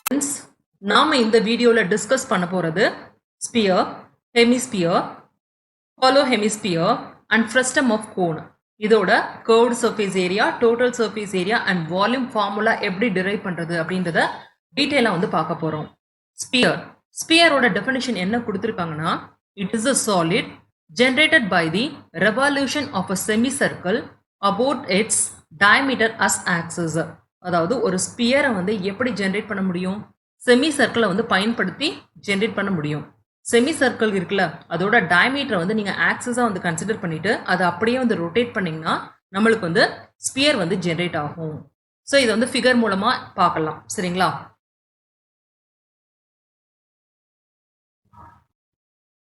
Friends, நாம இந்த வீடியோல டிஸ்கஸ் பண்ண போறது sphere, hemisphere, hollow hemisphere and frustum of cone. இதோட curved surface area, total surface area and volume formula எப்படி டிரைவ் பண்றது அப்படின்றத டீட்டெயிலாக வந்து பார்க்க போறோம். ஸ்பியர், ஸ்பியரோட டெஃபினிஷன் என்ன கொடுத்துருக்காங்கன்னா, it is a solid generated by the revolution of a semicircle about its diameter as axis. அதாவது ஒரு ஸ்பியரை வந்து எப்படி ஜென்ரேட் பண்ண முடியும்? செமி சர்க்கிளை வந்து பயன்படுத்தி ஜென்ரேட் பண்ண முடியும். செமி சர்க்கிள் இருக்குல்ல, அதோட டயமீட்டரை வந்து நீங்கள் ஆக்சஸாக வந்து கன்சிடர் பண்ணிட்டு அதை அப்படியே வந்து ரொட்டேட் பண்ணிங்கன்னா நம்மளுக்கு வந்து ஸ்பியர் வந்து ஜென்ரேட் ஆகும். ஸோ இதை வந்து ஃபிகர் மூலமாக பார்க்கலாம். சரிங்களா?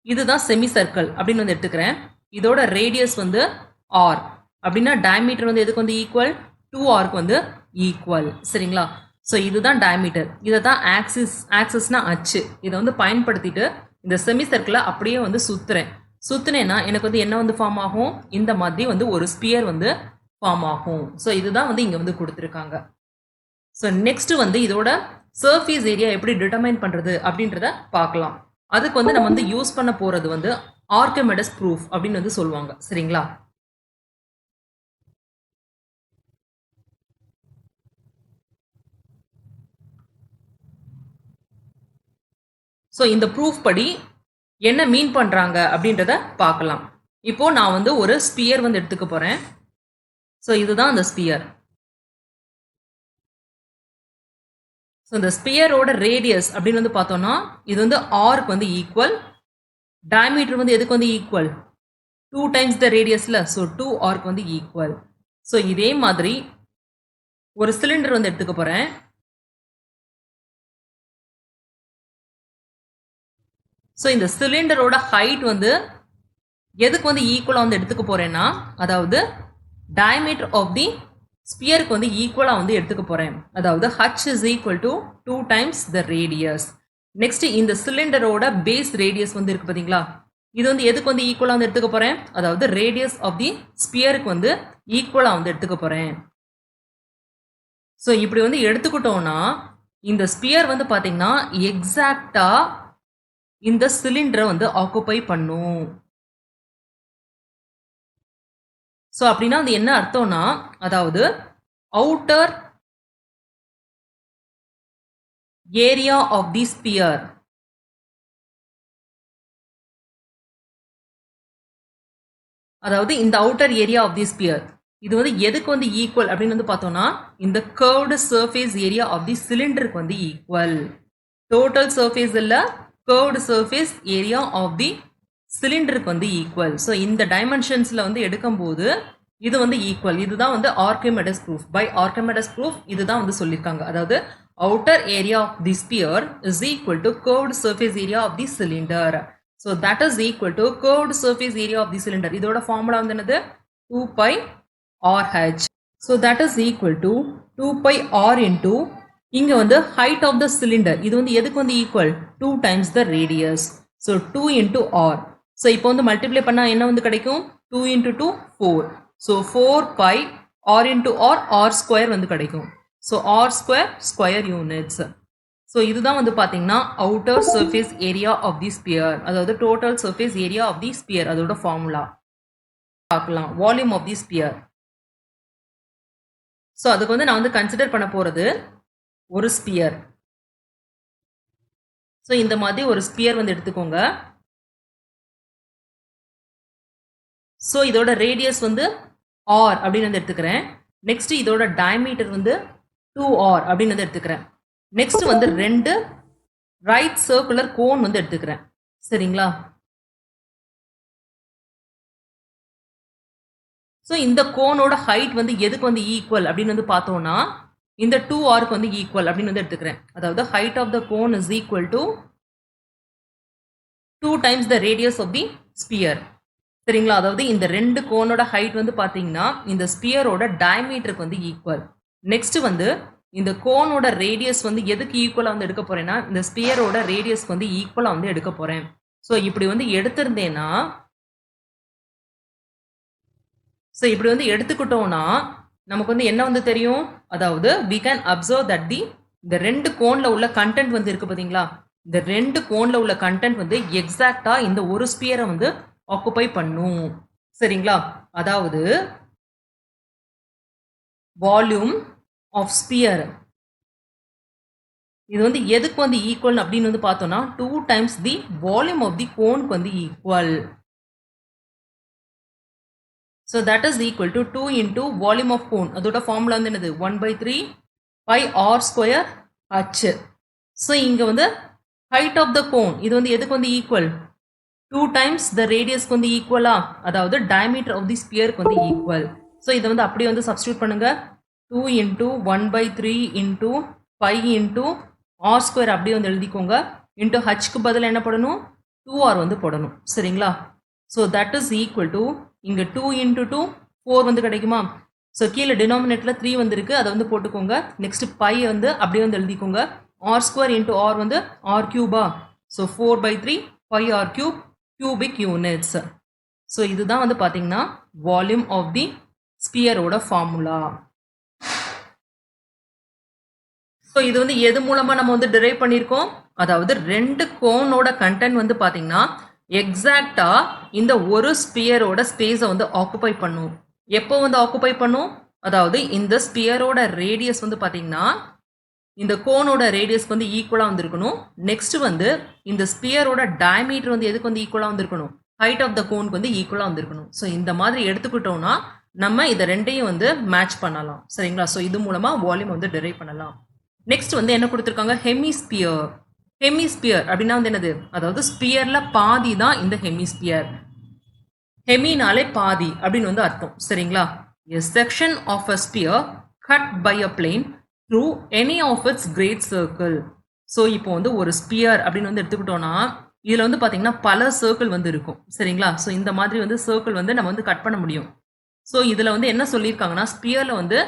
இதுதான் செமி சர்க்கிள் அப்படின்னு வந்து எடுத்துக்கிறேன். இதோட ரேடியஸ் வந்து ஆர் அப்படின்னா டயமீட்டர் வந்து எதுக்கு வந்து ஈக்குவல்? 2ஆருக்கு வந்து ஈக்குவல். சரிங்களா? ஸோ இதுதான் டயமீட்டர். இதை தான் ஆக்சிஸ்னா அச்சு. இதை வந்து பயன்படுத்திட்டு இந்த செமி சர்க்கிளை அப்படியே வந்து சுத்துனேன்னா எனக்கு வந்து என்ன வந்து ஃபார்ம் ஆகும்? இந்த மாதிரி வந்து ஒரு ஸ்பியர் வந்து ஃபார்ம் ஆகும். ஸோ இதுதான் வந்து இங்கே வந்து கொடுத்துருக்காங்க. ஸோ நெக்ஸ்ட் வந்து இதோட சர்ஃபேஸ் ஏரியா எப்படி டிட்டர்மைன் பண்ணுறது அப்படின்றத பார்க்கலாம். அதுக்கு வந்து நம்ம வந்து யூஸ் பண்ண போறது வந்து ஆர்கிமெடஸ் ப்ரூஃப் அப்படின்னு வந்து சொல்லுவாங்க. சரிங்களா? ஸோ இந்த ப்ரூஃப் படி என்ன மீன் பண்றாங்க அப்படின்றத பார்க்கலாம். இப்போ நான் வந்து ஒரு ஸ்பியர் வந்து எடுத்துக்க போறேன். ஸோ இதுதான் அந்த ஸ்பியர். ஸோ இந்த ஸ்பியரோட ரேடியஸ் அப்படின்னு வந்து பார்த்தோம்னா இது வந்து ஆர்க்கு வந்து ஈக்குவல். டயமீட்டர் வந்து எதுக்கு வந்து ஈக்குவல்? 2 டைம்ஸ் த ரேடியஸ்ல. ஸோ 2 ஆர்க்கு வந்து ஈக்குவல். ஸோ இதே மாதிரி ஒரு சிலிண்டர் வந்து எடுத்துக்க போறேன். ஸோ இந்த சிலிண்டரோட ஹைட் வந்து எதுக்கு வந்து ஈக்குவலாக வந்து எடுத்துக்க போறேன்னா, அதாவது டயமீட்டர் ஆஃப் தி ஸ்பியருக்கு வந்து ஈக்குவலாக வந்து எடுத்துக்க போறேன். அதாவது h is equal to 2 times the radius. Next இந்த சிலிண்டரோட பேஸ் ரேடியஸ் வந்து இருக்கு பார்த்தீங்களா, இது வந்து எதுக்கு வந்து ஈக்குவலாக வந்து எடுத்துக்க போறேன்? அதாவது ரேடியஸ் ஆஃப் தி ஸ்பியருக்கு வந்து ஈக்குவலாக வந்து எடுத்துக்க போறேன். ஸோ இப்படி வந்து எடுத்துக்கிட்டோம்னா இந்த ஸ்பியர் வந்து பார்த்தீங்கன்னா எக்ஸாக்டா இந்த சிலிண்டரை வந்து ஆக்குபை பண்ணும். ஸோ அப்படின்னா அது என்ன அர்த்தம்னா, அதாவது outer area of the sphere, அதாவது இந்த outer area of the sphere இது வந்து எதுக்கு வந்து ஈக்குவல் அப்படின்னு வந்து பார்த்தோம்னா, இந்த curved surface area of the சிலிண்டருக்கு வந்து ஈக்குவல். டோட்டல் சர்ஃபேஸ் இல்ல, curved surface area of the சிலிண்டருக்கு வந்து ஈக்குவல். ஸோ இந்த டைமென்ஷன்ஸ்ல வந்து எடுக்கும்போது இது வந்து ஈக்குவல். இதுதான் வந்து Archimedes proof. By Archimedes proof இதுதான் வந்து சொல்லியிருக்காங்க. அதாவது outer area of the sphere is equal to curved surface area of the cylinder. So that is equal to curved surface area of the cylinder. இதோட formula வந்து என்னது? 2 pi RH. So that is equal to 2 pi R into இங்க வந்து height of the cylinder. இது வந்து எதுக்கு வந்து equal? 2 times the radius. So 2 into R. So இப்போ வந்து மல்டிப்ளை பண்ணா என்ன வந்து கிடைக்கும்? 2 into 2 4. So 4 pi R into R, R square வந்து கிடைக்கும். So R square square units. So இதுதான் வந்து பார்த்தீங்கன்னா outer surface area of the sphere, அதாவது total surface area of the sphere. அதோட ஃபார்முலா பார்க்கலாம். Volume of the sphere. So அதுக்கு வந்து நான் வந்து கன்சிடர் பண்ண போறது ஒரு ஸ்பியர். ஸோ இந்த மாதிரி ஒரு ஸ்பியர் வந்து எடுத்துக்கோங்க. ஸோ இதோட ரேடியஸ் வந்து ஆர் அப்படின்னு வந்து எடுத்துக்கிறேன். நெக்ஸ்ட் இதோட டயமீட்டர் வந்து 2R அப்படின்னு வந்து எடுத்துக்கிறேன். நெக்ஸ்ட் வந்து 2 ரைட் சர்க்குலர் கோன் வந்து எடுத்துக்கிறேன். சரிங்களா? ஸோ இந்த கோனோட ஹைட் வந்து எதுக்கு வந்து ஈக்குவல் அப்படின்னு வந்து பார்த்தோம்னா, இந்த 2Rக்கு வந்து ஈக்குவல் அப்படின்னு வந்து எடுத்துக்கிறேன். அதாவது height of the cone is equal to 2 times the radius of the sphere. சரிங்களா? அதாவது இந்த 2 கோனோட ஹைட் வந்து பார்த்தீங்கன்னா இந்த ஸ்பியரோட டயமீட்டருக்கு வந்து ஈக்குவல். நெக்ஸ்ட் வந்து இந்த கோனோட ரேடியஸ் வந்து எதுக்கு ஈக்குவலாக வந்து எடுக்க போறேன்னா, இந்த ஸ்பியரோட ரேடியஸ்க்கு வந்து ஈக்குவலாக வந்து எடுக்க போறேன். ஸோ இப்படி வந்து எடுத்திருந்தேன்னா, ஸோ இப்படி வந்து எடுத்துக்கிட்டோம்னா நமக்கு வந்து என்ன வந்து தெரியும்? அதாவது we can observe that the இந்த ரெண்டு கோன்ல உள்ள கண்டென்ட் வந்து இருக்கு பாத்தீங்களா, இந்த ரெண்டு கோன்ல உள்ள கண்டென்ட் வந்து எக்ஸாக்டா இந்த ஒரு ஸ்பியரை வந்து ஆக்குபை பண்ணும். சரிங்களா? அதாவது வால்யூம் ஆஃப் ஸ்பியர் இது வந்து எதுக்கு வந்து ஈக்குவல் அப்படின்னு வந்து பார்த்தோம்னா 2 times the volume of the கோனுக்கு வந்து equal. So that is equal to 2 into volume of cone. அதோட ஃபார்முலா வந்து என்னது 1/3 pi R square H. So இங்கே வந்து ஹைட் ஆஃப் த கோன் இது வந்து எதுக்கு வந்து ஈக்குவல் 2 டைம்ஸ் த ரேடியஸ்க்கு வந்து ஈக்குவலா, அதாவது டயமீட்டர் ஆஃப் தி ஸ்பியருக்கு வந்து ஈக்குவல். ஸோ இதை வந்து அப்படியே வந்து சப்ஸ்டியூட் பண்ணுங்க. 2 into 1/3 into 5 into R square அப்படியே வந்து எழுதிக்கோங்க. இன்டூ ஹச்க்கு பதில் என்ன போடணும் 2r வந்து போடணும். சரிங்களா? So that is equal to இங்கே 2 இன்டூ 2 4 வந்து கிடைக்குமா. ஸோ கீழே டினாமினேட்டரில் 3 வந்து இருக்கு, அதை வந்து போட்டுக்கோங்க. நெக்ஸ்ட் பை வந்து அப்படியே வந்து எழுதிக்கோங்க. ஆர் ஸ்கொயர் இன்டூ ஆர் வந்து ஆர் கியூபா. So 4/3 5r cube cubic units. So இதுதான் வந்து பார்த்தீங்கன்னா வால்யூம் ஆஃப் தி ஸ்பியரோட ஃபார்முலா. ஸோ இது வந்து எது மூலமா நம்ம வந்து டிரைவ் பண்ணியிருக்கோம், அதாவது ரெண்டு கோனோட கண்டென்ட் வந்து பார்த்தீங்கன்னா எக்ஸாக்டா இந்த ஒரு ஸ்பியரோட ஸ்பேஸை வந்து ஆக்குபை பண்ணும். எப்போ வந்து ஆக்குபை பண்ணும், அதாவது இந்த ஸ்பியரோட ரேடியஸ் வந்து பார்த்தீங்கன்னா இந்த கோனோட ரேடியஸ்க்கு வந்து ஈக்குவலாக வந்திருக்கணும். நெக்ஸ்ட் வந்து இந்த ஸ்பியரோட டயமீட்டர் வந்து எதுக்கு வந்து ஈக்குவலாக வந்திருக்கணும், ஹைட் ஆஃப் த கோனுக்கு வந்து ஈக்குவலாக வந்திருக்கணும். ஸோ இந்த மாதிரி எடுத்துக்கிட்டோம்னா நம்ம இதை ரெண்டையும் வந்து மேட்ச் பண்ணலாம். சரிங்களா? ஸோ இது மூலமா வால்யூம் வந்து டிரைவ் பண்ணலாம். நெக்ஸ்ட் வந்து என்ன கொடுத்துருக்காங்க, ஹெமிஸ்பியர். ஹெமிஸ்பியர் அப்படின்னா வந்து என்னது, அதாவது ஸ்பியர்ல பாதி தான் இந்த ஹெமிஸ்பியர். ஹெமினாலே பாதி அப்படின்னு வந்து அர்த்தம். சரிங்களா? A section of a sphere cut by a plane through any of its great circle. So இப்போ வந்து ஒரு ஸ்பியர் அப்படின்னு வந்து எடுத்துக்கிட்டோம்னா இதில் வந்து பார்த்தீங்கன்னா பல சர்க்கிள் வந்து இருக்கும். சரிங்களா? ஸோ இந்த மாதிரி வந்து சர்க்கிள் வந்து நம்ம வந்து கட் பண்ண முடியும். ஸோ இதில் வந்து என்ன சொல்லியிருக்காங்கன்னா ஸ்பியரில் வந்து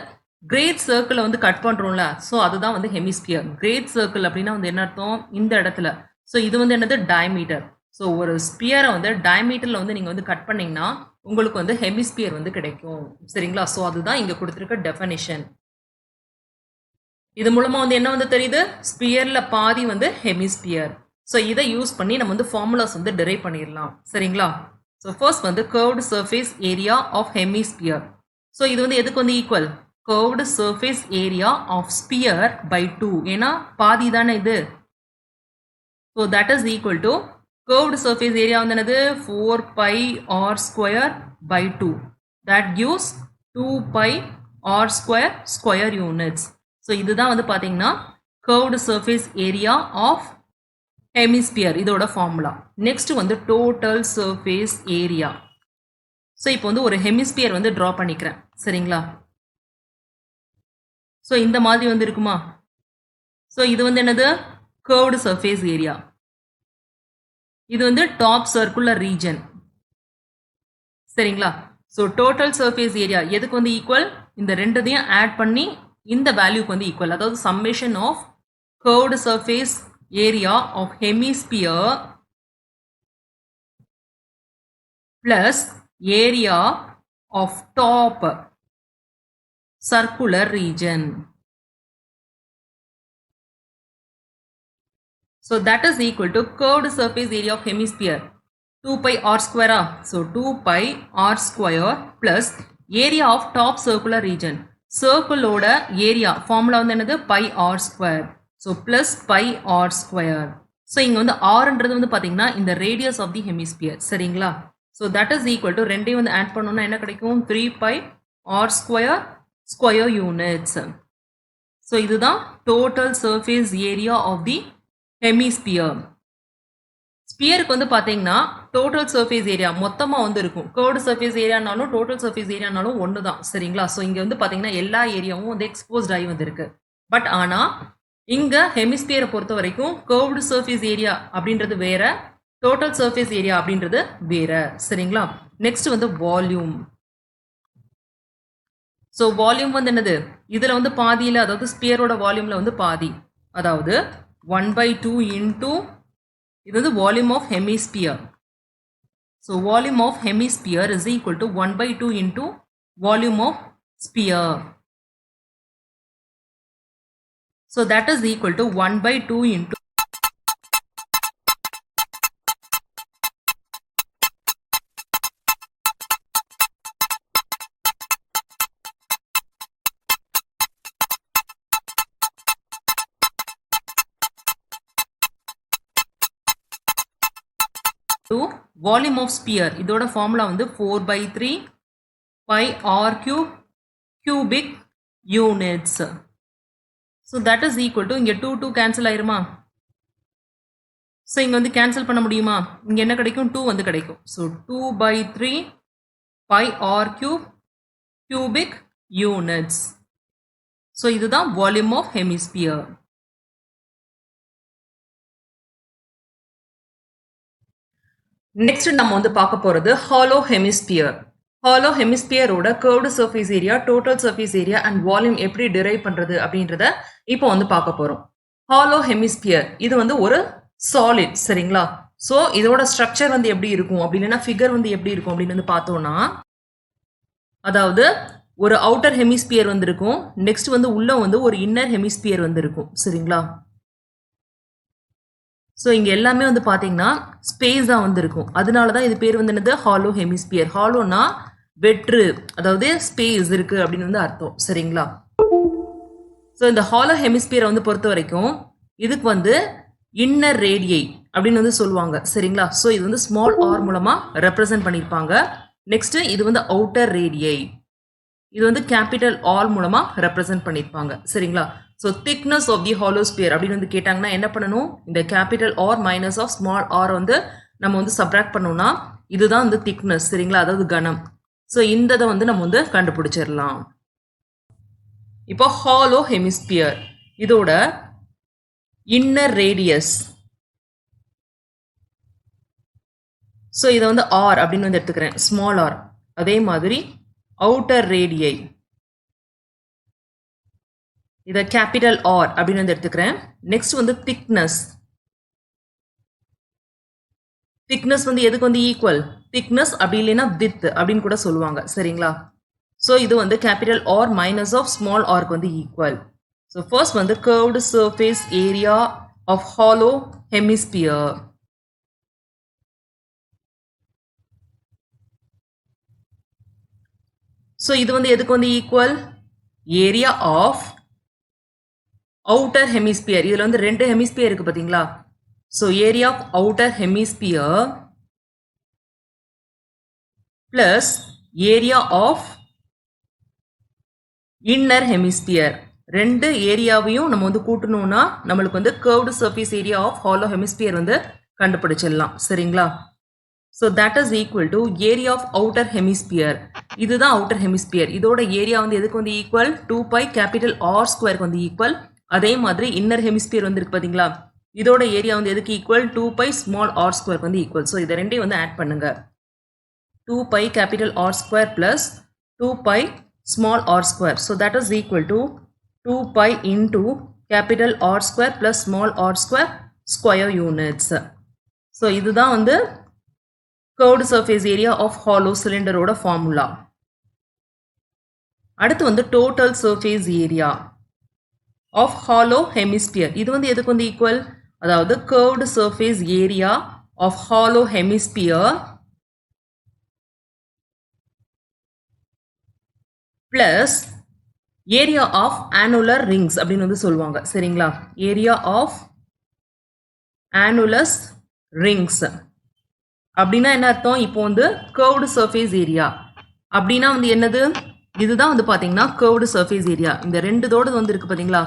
கிரேட் சர்க்கிளை வந்து கட் பண்ணுறோம்ல, ஸோ அதுதான் வந்து ஹெமிஸ்பியர். கிரேட் சர்க்கிள் அப்படின்னா வந்து என்ன அர்த்தம், இந்த இடத்துல. ஸோ இது வந்து என்னது டயமீட்டர். ஸோ ஒரு ஸ்பியரை வந்து டயமீட்டரில் வந்து நீங்கள் வந்து கட் பண்ணிங்கன்னா உங்களுக்கு வந்து ஹெமிஸ்பியர் வந்து கிடைக்கும். சரிங்களா? ஸோ அதுதான் இங்கே கொடுத்துருக்க டெஃபனிஷன். இது மூலமாக வந்து என்ன வந்து தெரியுது, ஸ்பியரில் பாதி வந்து ஹெமிஸ்பியர். ஸோ இதை யூஸ் பண்ணி நம்ம வந்து ஃபார்முலாஸ் வந்து டிரைவ் பண்ணிடலாம். சரிங்களா? ஸோ ஃபர்ஸ்ட் வந்து curved surface area of hemisphere. So இது வந்து எதுக்கு வந்து equal, curved surface area of sphere by 2. ஏன்னா பாதி தானே இது. So that is equal to curved surface area வந்து என்னது 4 pi r square by 2. That gives 2 pi r square square units. So இதுதான் வந்து பார்த்தீங்கன்னா curved surface area of hemisphere இதோட ஃபார்முலா. நெக்ஸ்ட் வந்து total surface area. ஸோ இப்போ வந்து ஒரு ஹெமிஸ்பியர் வந்து ட்ரா பண்ணிக்கிறேன். சரிங்களா? ஸோ இந்த மாதிரி வந்து இருக்குமா. ஸோ இது வந்து என்னது கர்வ்டு சர்ஃபேஸ் ஏரியா. இது வந்து டாப் சர்க்குலர் ரீஜன். சரிங்களா? ஸோ டோட்டல் சர்ஃபேஸ் ஏரியா எதுக்கு வந்து ஈக்குவல், இந்த ரெண்டுத்தையும் ஆட் பண்ணி இந்த வேல்யூக்கு வந்து ஈக்குவல். அதாவது summation of curved surface area of hemisphere plus area of top circular region. So that is equal to curved surface area of hemisphere 2 pi r square. So 2 pi r square plus area of top circular region. Circle oda area formula வந்து என்னது pi r square. So plus pi r square. So இங்க வந்து r ன்றது வந்து பாத்தீங்கன்னா இந்த radius of the hemisphere. சரிங்களா? So that is equal to ரெண்டையும் வந்து ஆட் பண்ணோம்னா என்ன கிடைக்கும் 3 pi r square square units. So இதுதான் total surface area of the hemisphere. ஸ்பியருக்கு வந்து பார்த்தீங்கன்னா டோட்டல் சர்ஃபேஸ் ஏரியா மொத்தமாக வந்து இருக்கும். கர்வ்டு சர்ஃபேஸ் ஏரியானாலும் டோட்டல் சர்ஃபேஸ் ஏரியானாலும் ஒன்று தான். சரிங்களா? ஸோ இங்கே வந்து பார்த்தீங்கன்னா எல்லா ஏரியாவும் வந்து எக்ஸ்போஸ்ட் ஆகி வந்திருக்கு. பட் ஆனால் இங்கே ஹெமிஸ்பியரை பொறுத்த வரைக்கும் கர்வ்டு சர்ஃபேஸ் ஏரியா அப்படின்றது வேற, டோட்டல் சர்ஃபேஸ் ஏரியா அப்படின்றது வேற. சரிங்களா? நெக்ஸ்ட் வந்து வால்யூம். ஸோ வால்யூம் வந்து என்னது, இதில் வந்து பாதியில், அதாவது ஸ்பியரோட வால்யூமில் வந்து பாதி, அதாவது 1/2 இன்டூ இது வந்து volume of hemisphere. So volume of hemisphere is equal to 1/2 into volume of sphere. So that is equal to 1 by 2 into volume of sphere. இதோட formula வந்து 4 by 3 pi r cube cubic units. So that is equal to இங்க 2 cancel ஆயிருமா? So இங்க வந்து cancel பண்ண முடியுமா? இங்க என்ன கிடைக்கும்? 2 வந்து கிடைக்கும். So 2 by 3 pi r cube cubic units. So இதுதான் volume of hemisphere. நெக்ஸ்ட் நம்ம வந்து பார்க்க போறது ஹாலோ ஹெமிஸ்பியர். ஹாலோ ஹெமிஸ்பியரோட curved surface area, total surface area and volume எப்படி டிரைவ் பண்றது அப்படின்றத இப்போ வந்து பார்க்க போறோம். ஹாலோ ஹெமிஸ்பியர் இது வந்து ஒரு சாலிட், சரிங்களா? ஸோ இதோட ஸ்ட்ரக்சர் வந்து எப்படி இருக்கும் அப்படின்னா ஃபிகர் வந்து எப்படி இருக்கும் அப்படின்னு வந்து பார்த்தோம்னா, அதாவது ஒரு அவுட்டர் ஹெமிஸ்பியர் வந்து இருக்கும், நெக்ஸ்ட் வந்து உள்ள வந்து ஒரு இன்னர் ஹெமிஸ்பியர் வந்து இருக்கும், சரிங்களா? ஸோ இங்கே எல்லாமே வந்து பார்த்தீங்கன்னா ஸ்பேஸ் தான் வந்து இருக்கும். அதனால தான் இது பேர் வந்து என்னது ஹாலோ ஹெமிஸ்பியர். ஹாலோனா வெற்று, அதாவது ஸ்பேஸ் இருக்கு அப்படின்னு வந்து அர்த்தம், சரிங்களா? ஸோ இந்த ஹாலோ ஹெமிஸ்பியரை வந்து பொறுத்த வரைக்கும் இதுக்கு வந்து இன்னர் ரேடியை அப்படின்னு வந்து சொல்லுவாங்க, சரிங்களா? ஸோ இது வந்து ஸ்மால் ஆர் மூலமா ரெப்ரசென்ட் பண்ணியிருப்பாங்க. நெக்ஸ்ட் இது வந்து அவுட்டர் ரேடியை, இது வந்து கேபிட்டல் ஆர் மூலமா ரெப்ரசென்ட் பண்ணியிருப்பாங்க, சரிங்களா? So thickness of the hollow sphere அப்படின்னு வந்து கேட்டாங்கன்னா என்ன பண்ணணும்? இந்த capital R minus of small R வந்து நம்ம வந்து சப்ராக்ட் பண்ணோம்னா இதுதான் வந்து திக்னஸ், சரிங்களா? அதாவது கனம். ஸோ இந்த வந்து நம்ம வந்து கண்டுபிடிச்சிடலாம். இப்போ ஹாலோ ஹெமிஸ்பியர் இதோட இன்னர் ரேடியஸ், ஸோ இதை வந்து ஆர் அப்படின்னு வந்து எடுத்துக்கிறேன், ஸ்மால் ஆர். அதே மாதிரி அவுட்டர் ரேடியை இதை கேபிட்டல் ஆர் அப்படின்னு வந்து எடுத்துக்கிறேன். நெக்ஸ்ட் வந்து திக்னஸ். திக்னஸ் வந்து எதுக்கு வந்து ஈக்குவல்? திக்னஸ் அப்படி இல்லைன்னா வித் அப்படின்னு கூட சொல்லுவாங்க, சரிங்களா? ஸோ இது வந்து capital R minus of small ஆர்க்கு வந்து ஈக்குவல். ஸோ ஃபர்ஸ்ட் வந்து curved surface area of hollow hemisphere. So இது வந்து எதுக்கு வந்து equal? Area of outer hemisphere. இதுல வந்து ரெண்டு ஹெமிஸ்பியர் இருக்கு பாத்தீங்களா? So area of outer hemisphere plus area of inner hemisphere. ரெண்டு ஏரியாவையும் நம்ம வந்து கூட்டணும்னா நம்மளுக்கு வந்து curved surface area of hollow hemisphere வந்து கண்டுபிடிச்சிடலாம், சரிங்களா? So that is equal to area of outer hemisphere. இதுதான் அவுட்டர் ஹெமிஸ்பியர். இதோட ஏரியா வந்து எதுக்கு வந்து ஈக்குவல்? 2 பை கேபிட்டல் ஆர் ஸ்கொயருக்கு வந்து ஈக்குவல். அதே மாதிரி இன்னர் ஹெமிஸ்பியர் வந்து இருக்கு பாத்தீங்களா? இதோட ஏரியா வந்து எதுக்கு ஈக்குவல்? 2 பை ஸ்மால் ஆர் ஸ்கொயருக்கு வந்து ஈக்குவல். ஸோ இதை ரெண்டையும் வந்து ஆட் பண்ணுங்க. 2 pi capital R square plus 2 pi small R square. So that is equal to 2 pi into capital R square plus small R square square units. So இதுதான் வந்து curved surface area of hollow சிலிண்டரோட formula. அடுத்து வந்து total surface area of hollow hemisphere. இது வந்து எதுக்கு வந்து equal? அதாவது curved surface area of hollow hemisphere plus area of annular rings அப்படின்னு வந்து சொல்லுவாங்க, சரிங்களா? ஏரியா ஆஃப் ஆனுலஸ் ரிங்ஸ் அப்படின்னா என்ன அர்த்தம்? இப்போ வந்து கர்வ்டு சர்ஃபேஸ் ஏரியா அப்படின்னா வந்து என்னது? இதுதான் வந்து பாத்தீங்கன்னா கர்வ்டு சர்ஃபேஸ் ஏரியா. இந்த ரெண்டுதோடு வந்து இருக்கு பாத்தீங்களா?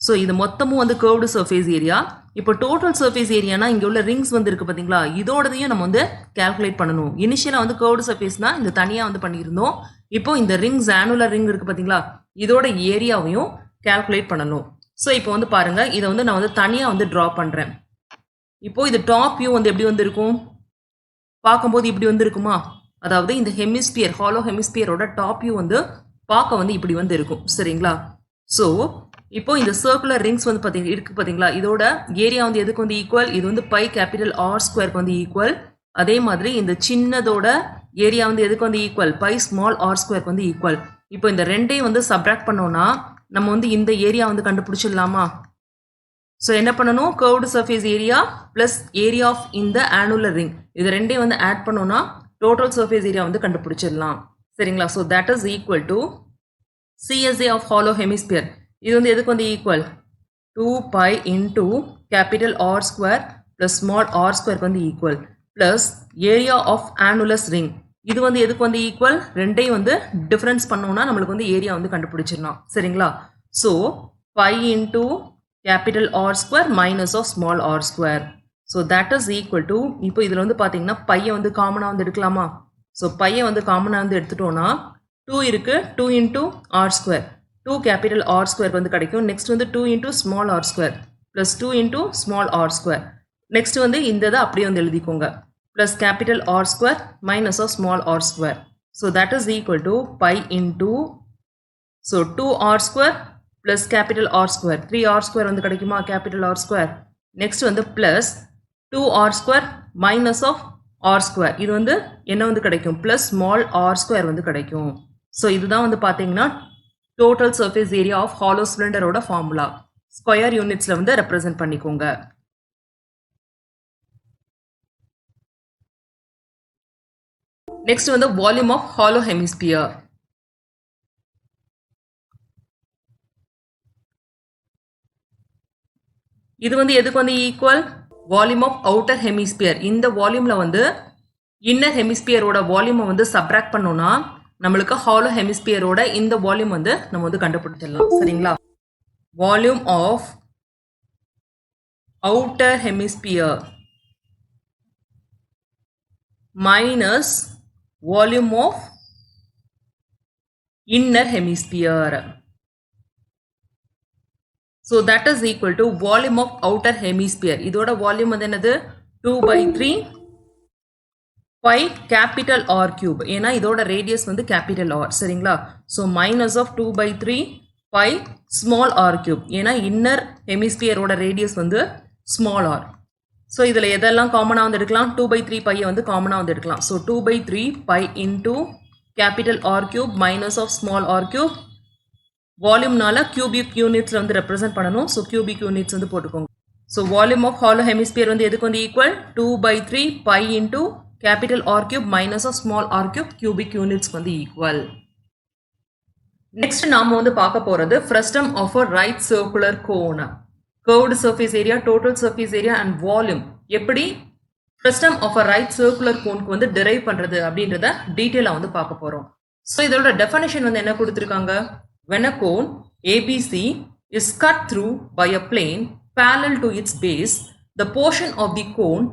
ஸோ இது மொத்தமும் வந்து கர்வ்டு சர்ஃபேஸ் ஏரியா. இப்போ டோட்டல் சர்ஃபேஸ் ஏரியானா இங்க உள்ள ரிங்ஸ் வந்து இருக்கு பாத்தீங்களா? இதோடதையும் நம்ம வந்து கால்குலேட் பண்ணணும். இனிஷியலா வந்து கர்வ்டு சர்ஃபேஸ்னா இந்த தனியா வந்து பண்ணியிருந்தோம். இப்போ இந்த ரிங்ஸ் ஆனுலர் ரிங் இருக்கு பாத்தீங்களா? இதோட ஏரியாவையும் கால்குலேட் பண்ணணும். ஸோ இப்போ வந்து பாருங்க, இதை வந்து நான் வந்து தனியா வந்து டிரா பண்றேன். இப்போ இது டாப் வியூ வந்து எப்படி வந்து இருக்கும்? பார்க்கும்போது இப்படி வந்து இருக்குமா? அதாவது இந்த ஹெமிஸ்பியர், ஹாலோ ஹெமிஸ்பியரோட டாப் வியூ வந்து பார்க்க வந்து இப்படி வந்து இருக்கும், சரிங்களா? ஸோ இப்போ இந்த சர்க்குலர் ரிங்ஸ் வந்து பார்த்தீங்கன்னா இருக்கு பார்த்தீங்களா? இதோட ஏரியா வந்து எதுக்கு வந்து ஈக்குவல்? இது வந்து பை கேபிட்டல் ஆர் ஸ்கொயருக்கு வந்து ஈக்குவல். அதே மாதிரி இந்த சின்னதோட ஏரியா வந்து எதுக்கு வந்து ஈக்குவல்? பை ஸ்மால் ஆர் ஸ்கொயருக்கு வந்து ஈக்குவல். இப்போ இந்த ரெண்டையும் வந்து சப்ராக்ட் பண்ணோம்னா நம்ம வந்து இந்த ஏரியா வந்து கண்டுபிடிச்சிடலாமா? ஸோ என்ன பண்ணணும்? Curved surface area plus area of இந்த ஆனுலர் ரிங் இது ரெண்டையும் வந்து ஆட் பண்ணோம்னா டோட்டல் சர்ஃபேஸ் ஏரியா வந்து கண்டுபிடிச்சிடலாம். சரிங்களா? So that is equal to CSA of hollow hemisphere. இது வந்து எதுக்கு வந்து equal? 2 pi into capital R square plus small r square வந்து equal plus area of annulus ring இது வந்து எதுக்கு வந்து ஈக்குவல்? ரெண்டையும் வந்து டிஃபரன்ஸ் பண்ணோம்னா நம்மளுக்கு வந்து ஏரியா வந்து கண்டுபிடிச்சிடலாம். சரிங்களா? So pi into capital R square minus of small r square. So that is equal to, இப்போ இதில் வந்து பார்த்தீங்கன்னா பையை வந்து காமனாக வந்து எடுக்கலாமா? ஸோ பையை வந்து காமனாக வந்து எடுத்துட்டோம்னா 2 இருக்கு, 2 into r square 2 capital R square வந்து கிடைக்கும். நெக்ஸ்ட் வந்து 2 into small r square plus 2 into small r square. Next வந்து இந்த இதை அப்படியே வந்து எழுதிக்கோங்க plus capital R square minus of small r square. So that is equal to pi into, so 2r square plus capital R square 3r square வந்து கிடைக்குமா? capital R square. Next வந்து plus 2r square minus of r square இது வந்து என்ன வந்து கிடைக்கும்? plus small r square வந்து கிடைக்கும். ஸோ இதுதான் வந்து பார்த்தீங்கன்னா total surface area of hollow சிலிண்டரோட ஃபார்முலா. ஸ்கொயர் யூனிட்ஸில் வந்து ரெப்ரசென்ட் பண்ணிக்கோங்க. நெக்ஸ்ட் வந்து வால்யூம் ஆஃப் ஹாலோ ஹெமிஸ்பியர். இது வந்து எதுக்கு வந்து equal? Volume of outer hemisphere. இந்த வால்யூம்ல வந்து இன்னர் ஹெமிஸ்பியரோட வால்யூமை வந்து சப்ராக்ட் பண்ணோம்னா நம்மளுக்கு ஹாலோ ஹெமிஸ்பியரோட இந்த வால்யூம் வந்து நம்ம வந்து கண்டுபிடிச்சிடலாம். சரிங்களா? Volume of outer hemisphere minus volume of inner hemisphere. So that is equal to volume of outer hemisphere. இதோட வால்யூம் வந்து என்னது? 2/3 pi capital R cube. ஏன்னா இதோட ரேடியஸ் வந்து கேபிட்டல் R. சரிங்களா? So minus of 2/3 pi small R cube. ஏன்னா inner ஹெமிஸ்பியரோட radius வந்து ஸ்மால் R. ஸோ இதில் எதெல்லாம் காமனாக வந்து எடுக்கலாம்? 2/3 பையை வந்து காமனாக வந்து எடுக்கலாம். So 2/3 pi into capital R cube minus of small R cube. வால்யூம்னால கியூபிக் யூனிட்ஸ்ல வந்து ரெப்ரசென்ட் பண்ணணும். ஸோ கியூபிக் யூனிட்ஸ் வந்து போட்டுக்கோங்க. So volume of hollow hemisphere வந்து எதுக்கு வந்து equal? 2/3 pi into capital R cube minus of small r cube cubic units வந்து ஈக்குவல். நெக்ஸ்ட் நாம வந்து பார்க்க போறது frustum of a right circular cone. Curved surface area, total surface area and volume எப்படி frustum of a right circular கோனுக்கு வந்து derive பண்றது அப்படின்றத டீட்டெயிலாக வந்து பார்க்க போறோம். ஸோ இதோட டெஃபினேஷன் வந்து என்ன கொடுத்துருக்காங்க? When a cone ABC is cut through by a plane parallel to its base, the portion of the cone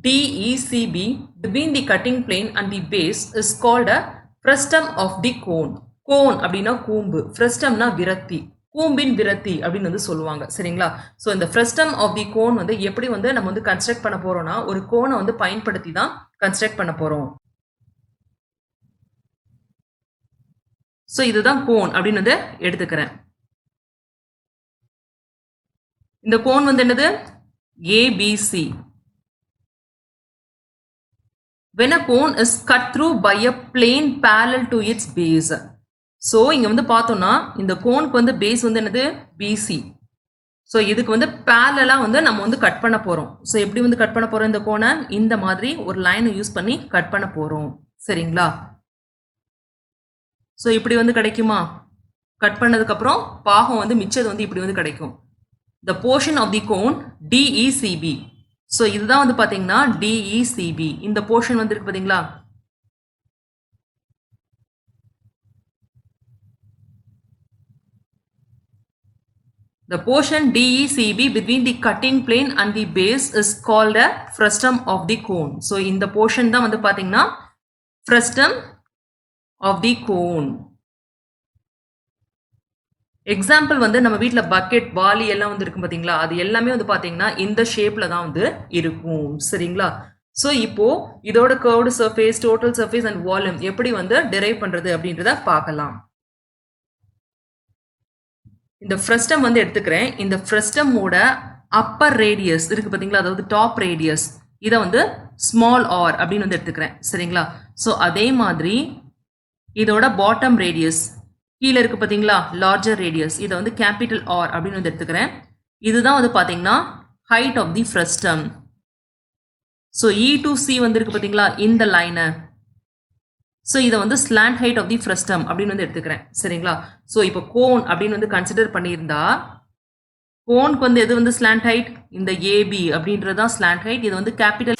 DECB between the cutting plane and the base is called a frustum of the cone. Cone அப்படின்னா கூம்பு, frustumனா விரத்தி, கூம்பின் விரத்தி அப்படின்னு வந்து சொல்லுவாங்க. சரிங்களா? So இந்த frustum of the cone வந்து எப்படி வந்து நம்ம வந்து கன்ஸ்ட்ரக்ட் பண்ண போறோம்னா ஒரு கோனை வந்து பயன்படுத்தி தான் கன்ஸ்ட்ரக்ட் பண்ண போறோம். ஸோ இதுதான் கோன் அப்படின்னு வந்து எடுத்துக்கிறேன். இந்த கோன் வந்து என்னது? ABC. When a cone is cut through by a plane parallel to its base. So இங்க வந்து பார்த்தோம்னா இந்த கோனுக்கு வந்து பேஸ் வந்து என்னது? BC. ஸோ இதுக்கு வந்து பேரலா வந்து நம்ம வந்து கட் பண்ண போறோம். ஸோ எப்படி வந்து கட் பண்ண போறோம்? இந்த கோனை இந்த மாதிரி ஒரு லைனை யூஸ் பண்ணி கட் பண்ண போறோம். சரிங்களா? ஸோ இப்படி வந்து கிடைக்குமா? கட் பண்ணதுக்கப்புறம் பாகம் வந்து மிச்சது வந்து இப்படி வந்து கிடைக்கும். The portion of the cone DECB. So இதுதான் வந்து பார்த்தீங்கன்னா DECB. இந்த போர்ஷன் வந்து இருக்கு பார்த்தீங்களா? The portion DECB between the cutting plane and the base is called a frustum of the cone. So இந்த portion தான் வந்து பார்த்தீங்கன்னா frustum of the cone. Example வந்து நம்ம வீட்டில் பக்கெட், வாளி எல்லாம் வந்து இருக்கும் பார்த்தீங்களா? அது எல்லாமே வந்து பார்த்தீங்கன்னா இந்த ஷேப்ல தான் வந்து இருக்கும். சரிங்களா? ஸோ இப்போ இதோட curved surface, total surface and volume எப்படி வந்து டிரைவ் பண்றது அப்படின்றத பார்க்கலாம். இந்த ஃப்ரஸ்டம் வந்து எடுத்துக்கிறேன். இந்த ஃப்ரஸ்டமோட அப்பர் ரேடியஸ் இருக்கு பார்த்தீங்களா? அதாவது டாப் ரேடியஸ், இதை வந்து ஸ்மால் ஆர் அப்படின்னு வந்து எடுத்துக்கிறேன். சரிங்களா? ஸோ அதே மாதிரி இதோட பாட்டம் ரேடியஸ் கீழே இருக்கு பார்த்தீங்களா லார்ஜர் ரேடியஸ், இதை வந்து கேபிட்டல் ஆர் அப்படின்னு வந்து எடுத்துக்கிறேன். இதுதான் வந்து பார்த்தீங்கன்னா height of the frustum. So E to C வந்து இருக்கு பார்த்தீங்களா இந்த லைனை. ஸோ இதை வந்து slant height of the frustum அப்படின்னு வந்து எடுத்துக்கிறேன். சரிங்களா? ஸோ இப்போ கோன் அப்படின்னு வந்து கன்சிடர் பண்ணியிருந்தா கோனுக்கு வந்து எது வந்து ஸ்லாண்ட் ஹைட்? இந்த ஏபி அப்படின்றது தான் ஸ்லாண்ட் ஹைட். இது வந்து கேபிட்டல்.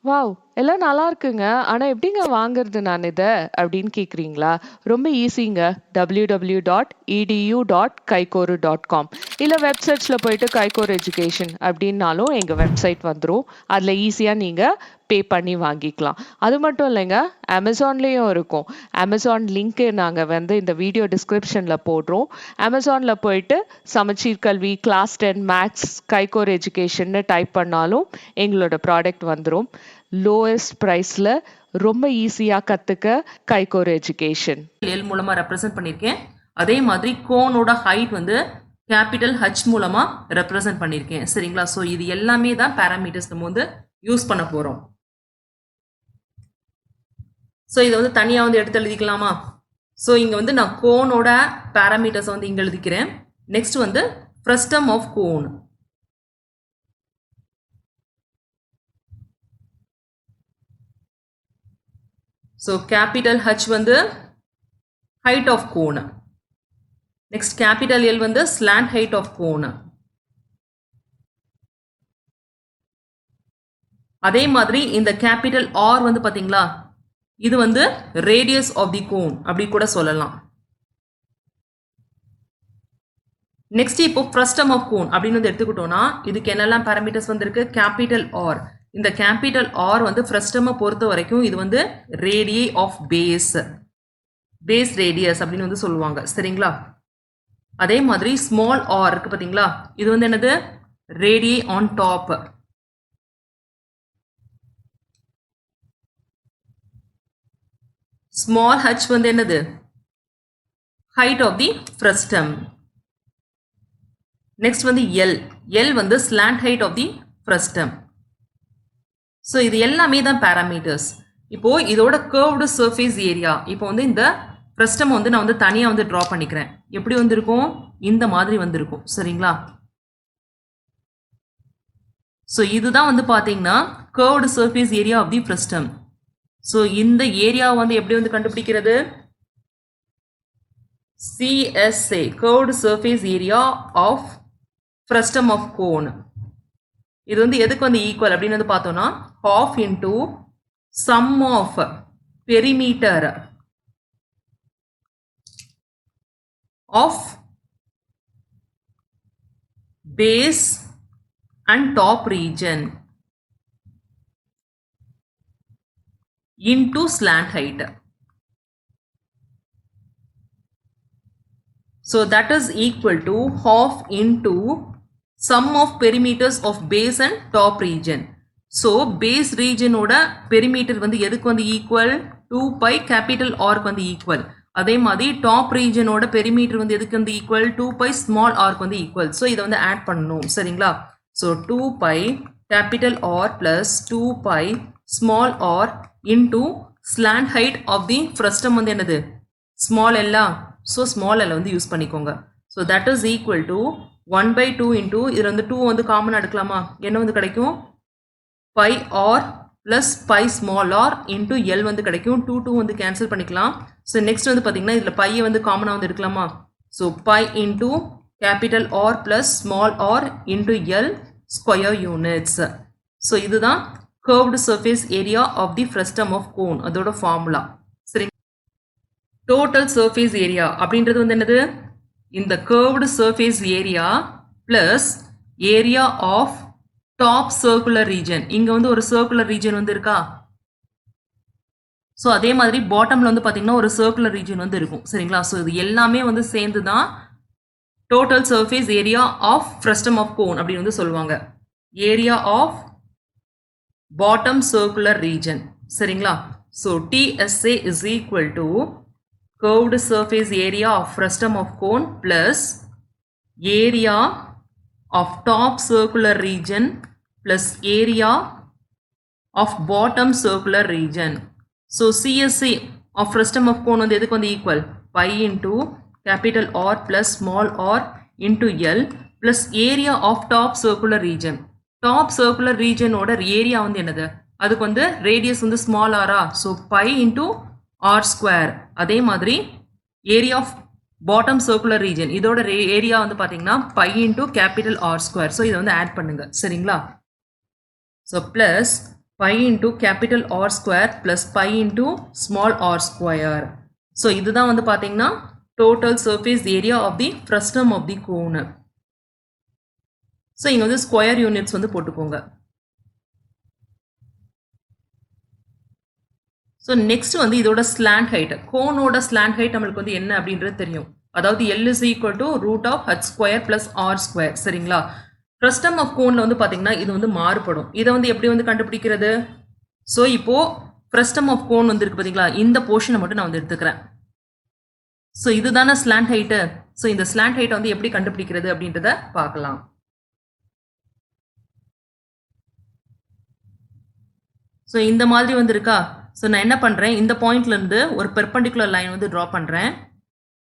வாவ்! எல்லாம் நல்லா இருக்குங்க. ஆனா எப்படிங்க வாங்குறது நான் இத? அப்படின்னு கேட்குறீங்களா? ரொம்ப ஈஸிங்க. www.edu.kaikoru.com இல்ல வெப்சைட்ஸ்ல போயிட்டு கைகோர் எஜுகேஷன் அப்படின்னாலும் எங்க வெப்சைட் வந்துரும். அதுல ஈஸியா நீங்க பே பண்ணி வாங்கிக்கலாம். அது மட்டும் இல்லைங்க, அமேசான்லயும் இருக்கும். அமேசான் லிங்க் நாங்க வந்து இந்த வீடியோ டிஸ்கிரிப்ஷன்ல போடுறோம். அமேசான்ல போயிட்டு சமச்சீர் கல்வி class 10 maths Kaikor education type பண்ணாலும் எங்களோட ப்ராடக்ட் வந்துரும். லோயஸ்ட் பிரைஸ்ல ரொம்ப ஈஸியா கத்துக்க கைகோர் எஜுகேஷன் எல் மூலமா ரெப்ரசென்ட் பண்ணியிருக்கேன். அதே மாதிரி கோனோட ஹைட் வந்து கேபிட்டல் ஹச் மூலமா ரெப்ரசென்ட் பண்ணியிருக்கேன். சரிங்களா? ஸோ இது எல்லாமே தான் பேராமீட்டர்ஸ் நம்ம வந்து யூஸ் பண்ண போறோம். ஸோ இதை வந்து தனியாக வந்து எடுத்து எழுதிக்கலாமா? ஸோ இங்கே வந்து நான் கோனோட பேராமீட்டர்ஸை வந்து இங்கே எழுதிக்கிறேன். நெக்ஸ்ட் வந்து frustum of cone. So capital H வந்து height of cone. Next capital L வந்து ஸ்லாண்ட் ஹைட் ஆஃப் கோன். அதே மாதிரி இந்த கேபிட்டல் ஆர் வந்து பாத்தீங்களா, இது வந்து ரேடியஸ் ஆஃப் தி கோன் அப்படி கூட சொல்லலாம். நெக்ஸ்ட் இப்போ ஃப்ரஸ்டம் ஆஃப் கோன் அப்படின்னு வந்து எடுத்துக்கிட்டோம்னா இதுக்கு என்னெல்லாம் பேராமீட்டர்ஸ் வந்திருக்கு? Capital R. இந்த கேபிட்டல் ஆர் வந்து ஃப்ரஸ்டமை பொறுத்த வரைக்கும் இது வந்து radii of base, base radius அப்படின்னு வந்து சொல்லுவாங்க. சரிங்களா? அதே மாதிரி ஸ்மால் ஆர் இருக்கு பார்த்தீங்களா, இது வந்து என்னது? Radii on top. Small H வந்து என்னது? Height of the frustum. Next வந்து எல். எல் வந்து slant height of the frustum. So இது எல்லாமே தான் பேராமீட்டர்ஸ். இப்போ இதோட கர்வ்டு சர்ஃபேஸ் ஏரியா, இப்போ வந்து இந்த ஃப்ரஸ்டம் வந்து நான் வந்து தனியாக வந்து ட்ரா பண்ணிக்கிறேன். எப்படி வந்திருக்கும்? இந்த மாதிரி வந்திருக்கும். சரிங்களா? ஸோ இதுதான் வந்து பார்த்தீங்கன்னா curved surface area of the frustum. So இந்த ஏரியா வந்து எப்படி வந்து கண்டுபிடிக்கிறது? CSA curved surface area of frustum of cone. இது வந்து எதுக்கு வந்து ஈக்குவல் அப்படின்னு வந்து பார்த்தோம்னா half into sum of perimeter of base and top region into slant height. So that is equal to half into sum of perimeters of base and top region. So base region ஓட perimeter வந்து எதுக்கு வந்து equal? 2 pi capital R வந்து equal. அதே மாதிரி top region ஓட perimeter வந்து எதுக்கு வந்து equal? 2 pi small r வந்து equal. So இதை வந்து add பண்ணணும். சரிங்களா? So 2 pi capital R plus 2 pi small r into slant height of the frustum வந்து என்னது? Small L. So small L வந்து யூஸ் பண்ணிக்கோங்க. So that is equal to 1 by 2 into இதில் வந்து 2 வந்து காமன் எடுக்கலாமா? என்ன வந்து கிடைக்கும்? pi r plus pi small r into L வந்து கிடைக்கும். 2 வந்து கேன்சல் பண்ணிக்கலாம். ஸோ நெக்ஸ்ட் வந்து பார்த்தீங்கன்னா இதில் பையை வந்து காமனாக வந்து எடுக்கலாமா? So pi into capital R plus small r into L square units. So இதுதான் curved surface area of the frustum of cone அதோட ஃபார்முலா. சரி, டோட்டல் சர்ஃபேஸ் ஏரியா அப்படின்றது வந்து என்னது? இந்த curved surface area plus area of top circular region. இங்க வந்து ஒரு circular region வந்து இருக்கா? ஸோ அதே மாதிரி பாட்டம்ல வந்து பார்த்தீங்கன்னா ஒரு சர்க்குலர் ரீஜன் வந்து இருக்கும். சரிங்களா? ஸோ இது எல்லாமே வந்து சேர்ந்து தான் total surface area of frustum of cone அப்படின்னு வந்து சொல்லுவாங்க. Area of bottom circular region. சரிங்களா? So TSA is equal to curved surface area of frustum of cone plus area of top circular region plus area of bottom circular region. So CSA of frustum of cone வந்து எதுக்கு வந்து equal? Pi into capital R plus small r into L plus area of top circular region. Top circular region ஓட area வந்து என்னது? அதுக்கு வந்து radius வந்து small ஆரா, so pi into R square. அதே மாதிரி area of bottom circular region இதோட ஏரியா வந்து பார்த்தீங்கன்னா pi into capital R square. So இதை வந்து ஆட் பண்ணுங்க சரிங்களா. So plus pi into capital R square plus pi into small R square. So இதுதான் வந்து பார்த்தீங்கன்னா total surface area of the frustum of the cone. So இங்கே வந்து square units வந்து போட்டுக்கோங்க. ஸோ நெக்ஸ்ட் வந்து இதோட ஸ்லாண்ட் ஹைட், கோனோட ஸ்லாண்ட் ஹைட் நம்மளுக்கு வந்து என்ன அப்படின்றது தெரியும். அதாவது L is equal to root of h square plus r square சரிங்களா. ஃப்ரஸ்டம் ஆஃப் கோனில் வந்து பார்த்தீங்கன்னா இது வந்து மாறுபடும். இதை வந்து எப்படி வந்து கண்டுபிடிக்கிறது? ஸோ இப்போ ஃப்ரஸ்டம் ஆஃப் கோன் வந்து இருக்கு பார்த்தீங்களா, இந்த போர்ஷனை மட்டும் நான் வந்து எடுத்துக்கிறேன். ஸோ இதுதானே ஸ்லாண்ட் ஹைட்டு. ஸோ இந்த ஸ்லாண்ட் ஹைட்டை வந்து எப்படி கண்டுபிடிக்கிறது அப்படின்றத பார்க்கலாம். ஸோ இந்த மாதிரி வந்து இருக்கா. ஸோ நான் என்ன பண்ணுறேன், இந்த பாயிண்ட்லேருந்து ஒரு பெர்பெண்டிகுலர் லைன் வந்து ட்ரா பண்ணுறேன்.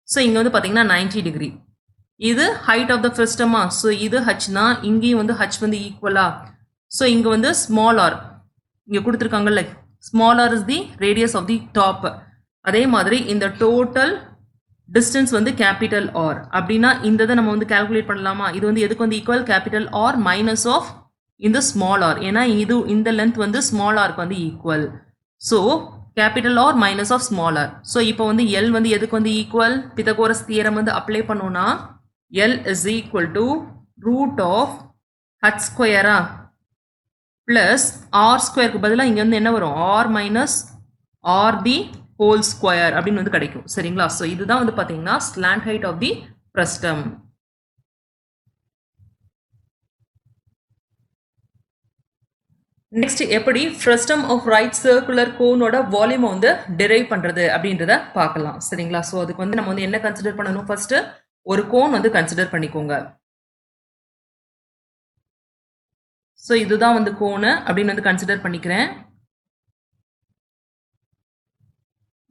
ஸோ இங்கே வந்து பார்த்தீங்கன்னா 90 டிகிரி. இது ஹைட் ஆஃப் த ஃப்ரஸ்டமா. ஸோ இது ஹச்னா இங்கேயும் வந்து ஹச் வந்து ஈக்குவலா. ஸோ இங்கே வந்து ஸ்மால் ஆர் இங்கே கொடுத்துருக்காங்கல்ல, small R is the radius of the top. அதே மாதிரி இந்த டோட்டல் டிஸ்டன்ஸ் வந்து கேபிட்டல் ஆர் அப்படின்னா இந்த இதை நம்ம வந்து கால்குலேட் பண்ணலாமா. இது வந்து எதுக்கு வந்து equal, capital R minus of இந்த ஸ்மால் ஆர். ஏன்னா இது இந்த லென்த் வந்து ஸ்மால் ஆருக்கு வந்து equal. So capital R minus of small R. So இப்போ வந்து எல் வந்து எதுக்கு வந்து ஈக்குவல், பித்தகோரஸ் தியரம் வந்து அப்ளை பண்ணோம்னா L is equal to root of H ஸ்கொயரா பிளஸ் ஆர் ஸ்கொயருக்கு பதிலாக இங்கே வந்து என்ன வரும், R minus R the whole square அப்படின்னு வந்து கிடைக்கும் சரிங்களா. ஸோ இதுதான் வந்து பார்த்தீங்கன்னா slant height of the frustum. Next எப்படி ஃப்ரஸ்டம் ஆஃப் ரைட் சர்க்குலர் கோனோட வால்யூமை வந்து டிரைவ் பண்ணுறது அப்படின்றத பார்க்கலாம் சரிங்களா. ஸோ அதுக்கு வந்து நம்ம வந்து என்ன கன்சிடர் பண்ணணும், ஃபர்ஸ்ட் ஒரு கோன் வந்து கன்சிடர் பண்ணிக்கோங்க. ஸோ இதுதான் வந்து கோனு அப்படின்னு வந்து கன்சிடர் பண்ணிக்கிறேன்.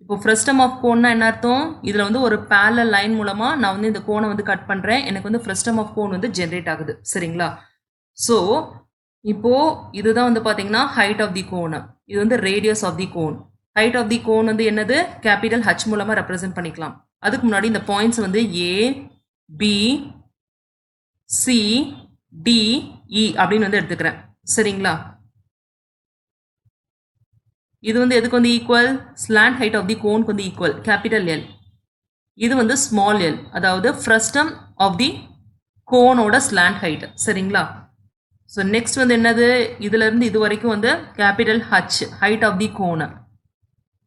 இப்போ ஃப்ரஸ்டம் ஆஃப் கோன்னா என்ன அர்த்தம், இதில் வந்து ஒரு பேரலல் லைன் மூலமாக நான் வந்து இந்த கோனை வந்து கட் பண்ணுறேன். எனக்கு வந்து ஃப்ரஸ்டம் ஆஃப் கோன் வந்து ஜென்ரேட் ஆகுது சரிங்களா. ஸோ இப்போ இதுதான் வந்து பார்த்தீங்கன்னா ஹைட் ஆஃப் தி கோன், இது வந்து radius of the cone. Height of the cone வந்து என்னது, கேபிட்டல் ஹச் மூலமாக ரெப்ரசென்ட் பண்ணிக்கலாம். அதுக்கு முன்னாடி இந்த பாயிண்ட்ஸ் வந்து A B C D E அப்படின்னு வந்து எடுத்துக்கிறேன் சரிங்களா. இது வந்து எதுக்கு வந்து equal, slant height of the கோனுக்கு வந்து ஈக்குவல், கேபிட்டல் எல். இது வந்து ஸ்மால் எல், அதாவது ஃப்ரஸ்டம் ஆஃப் தி கோனோட ஸ்லாண்ட் ஹைட் சரிங்களா. ஸோ நெக்ஸ்ட் வந்து என்னது, இதுலேருந்து இது வரைக்கும் வந்து capital H height of the cone,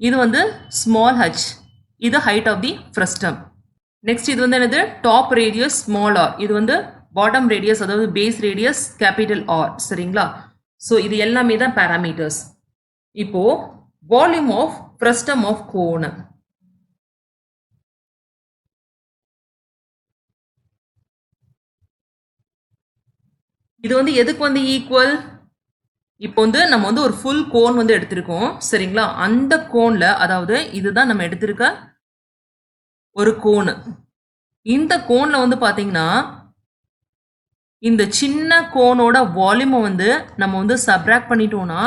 இது வந்து ஸ்மால் ஹச், இது height of the frustum. Next இது வந்து என்னது, டாப் ரேடியஸ் ஸ்மால் ஆர், இது வந்து பாட்டம் ரேடியஸ் அதாவது பேஸ் ரேடியஸ் கேபிட்டல் ஆர் சரிங்களா. ஸோ இது எல்லாமே தான் பேராமீட்டர்ஸ். இப்போ volume of frustum of cone, இது வந்து எதுக்கு வந்து ஈக்குவல், இப்போ வந்து நம்ம வந்து ஒரு ஃபுல் கோன் வந்து எடுத்திருக்கோம் சரிங்களா. அந்த கோன்ல அதாவது இதுதான் நம்ம எடுத்திருக்க ஒரு கோனு. இந்த கோன்ல வந்து பாத்தீங்கன்னா இந்த சின்ன கோனோட வால்யூமை வந்து நம்ம வந்து சப்ராக்ட் பண்ணிட்டோம்னா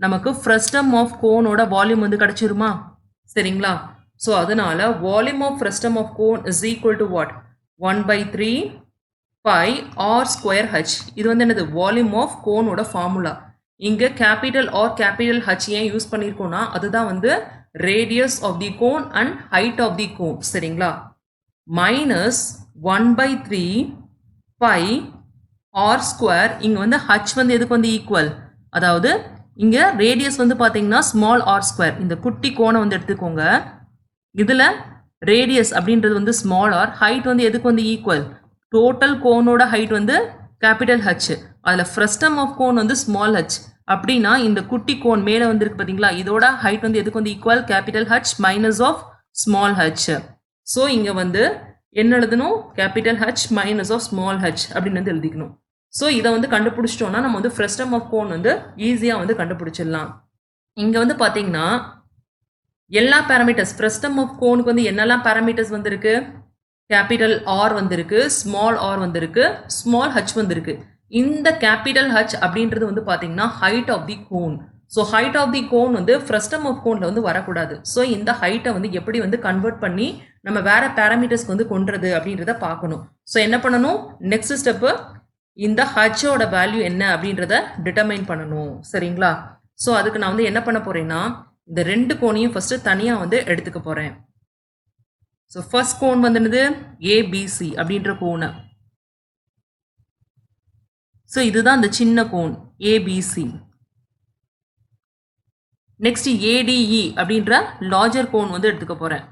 நமக்கு ஃப்ரஸ்டம் ஆஃப் கோனோட வால்யூம் வந்து கிடைச்சிருமா சரிங்களா. ஸோ அதனால volume of frustum of cone is equal to what, 1/3 pi R square H. இது வந்து என்னது, வால்யூம் ஆஃப் கோனோட ஃபார்முலா. இங்கே கேபிட்டல் ஆர் கேபிட்டல் ஹச் ஏன் யூஸ் பண்ணியிருக்கோம்னா அதுதான் வந்து radius of the cone and height of the cone சரிங்களா. Minus 1/3 pi R square. இங்கே வந்து ஹச் வந்து எதுக்கு வந்து ஈக்குவல், அதாவது இங்கே ரேடியஸ் வந்து பார்த்தீங்கன்னா ஸ்மால் ஆர் ஸ்கொயர். இந்த குட்டி கோனை வந்து எடுத்துக்கோங்க. இதில் ரேடியஸ் அப்படின்றது வந்து ஸ்மால் ஆர், ஹைட் வந்து எதுக்கு வந்து ஈக்குவல், டோட்டல் கோனோட ஹைட் வந்து கேபிட்டல் ஹச், அதில் ஃப்ரஸ்டம் ஆஃப் கோன் வந்து ஸ்மால் ஹச். அப்படின்னா இந்த குட்டி கோன் மேலே வந்து இருக்கு பார்த்தீங்களா, இதோட ஹைட் வந்து எதுக்கு வந்து equal, capital H minus of small H. So இங்கே வந்து என்ன எழுதணும், capital H minus of small H அப்படின்னு வந்து எழுதிக்கணும். ஸோ இதை வந்து கண்டுபிடிச்சிட்டோம்னா நம்ம வந்து ஃப்ரஸ்டம் ஆஃப் கோன் வந்து ஈஸியாக வந்து கண்டுபிடிச்சிடலாம். இங்கே வந்து பார்த்தீங்கன்னா எல்லா பேராமீட்டர்ஸ், ஃப்ரஸ்டம் ஆஃப் கோனுக்கு வந்து என்னெல்லாம் பேராமீட்டர்ஸ் வந்து இருக்கு, கேபிட்டல் ஆர் வந்திருக்கு, ஸ்மால் ஆர் வந்திருக்கு, ஸ்மால் ஹச் வந்திருக்கு. இந்த கேபிட்டல் ஹச் அப்படின்றது வந்து பார்த்தீங்கன்னா height of the cone. So height of the cone வந்து ஃப்ரஸ்டம் ஆஃப் கோனில் வந்து வரக்கூடாது. ஸோ இந்த ஹைட்டை வந்து எப்படி வந்து கன்வெர்ட் பண்ணி நம்ம வேற பேராமீட்டர்ஸ்க்கு வந்து கொண்டுறது அப்படின்றத பார்க்கணும். ஸோ என்ன பண்ணணும், நெக்ஸ்ட் ஸ்டெப்பு இந்த ஹச்சோட வேல்யூ என்ன அப்படின்றத டிட்டர்மைன் பண்ணணும். சரிங்களா? ஸோ அதுக்கு நான் வந்து என்ன பண்ண போறேன்னா இந்த ரெண்டு கோனையும் ஃபர்ஸ்ட் தனியாக வந்து எடுத்துக்க போறேன். ஸோ ஃபர்ஸ்ட் கோன் வந்து ஏபிசி அப்படின்ற கோனை. ஸோ இதுதான் இந்த சின்ன கோன் ஏபிசி. நெக்ஸ்ட் ஏடிஇ அப்படின்ற லார்ஜர் கோன் வந்து எடுத்துக்க போறேன்.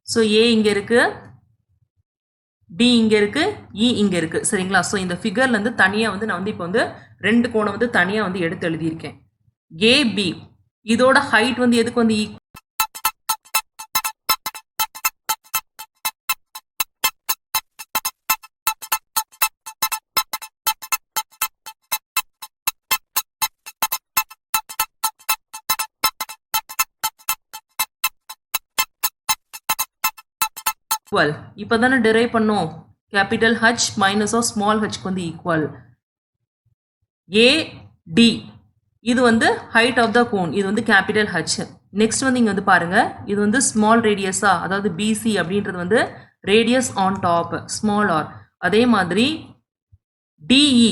ஸோ ஏ இங்க இருக்கு, டி இங்க இருக்கு, இ இங்க இருக்கு. சரிங்களா? ஸோ இந்த ஃபிகர்ல இருந்து தனியா வந்து நான் வந்து இப்போ வந்து ரெண்டு கோணம் வந்து தனியா வந்து எடுத்து எழுதியிருக்கேன். ஏபி இதோட ஹைட் வந்து எதுக்கு வந்து ஈக்குவல். இப்போ தானே டிரைவ் பண்ணோம். Capital H minus of small ஹச்க்கு வந்து ஈக்குவல். ஏடி இது வந்து ஹைட் ஆஃப் த கோன், இது வந்து கேபிட்டல் ஹச். நெக்ஸ்ட் வந்து இங்க வந்து பாருங்க, இது வந்து ஸ்மால் ரேடியஸா, அதாவது பிசி அப்படின்றது வந்து radius on top small R. அதே மாதிரி டிஇ